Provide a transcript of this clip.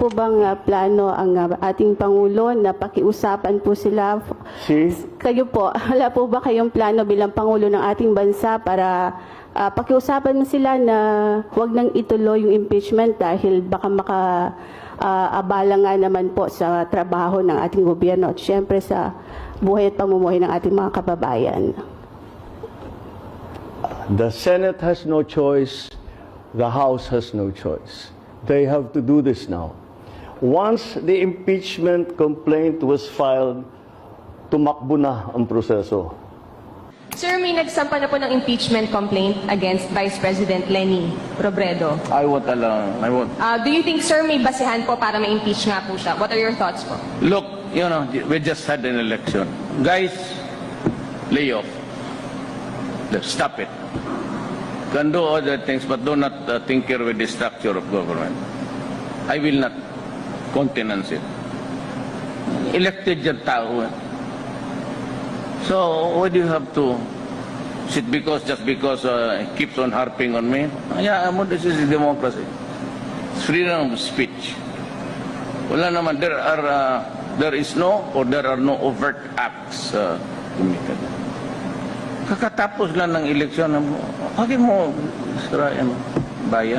po bang plano ang ating Pangulo na pakiusapan po sila? Kayo po, wala po ba kayong plano bilang Pangulo ng ating bansa para pakiusapan mo sila na huwag nang ituloy yung impeachment dahil baka abala nga naman po sa trabaho ng ating gobyerno at syempre sa buhay at pamumuhay ng ating mga kababayan? The Senate has no choice. The House has no choice. They have to do this now. Once the impeachment complaint was filed, tumakbo na ang proseso. Sir, may nagsampa na po ng impeachment complaint against Vice President Leni Robredo. I won't allow. I won't. Do you think, sir, may basehan po para ma-impeach nga po siya? What are your thoughts po? Look, we just had an election. Guys, lay off. Let's stop it. Can do other things, but do not tinker with the structure of government. I will not countenance it. Elected yung tao. So, why do you have to sit just because he keeps on harping on me? Yeah, this is democracy. It's freedom of speech. Wala naman, there is no overt acts committed. Kakatapos lang ng eleksyon, bakit mo sirain bayan?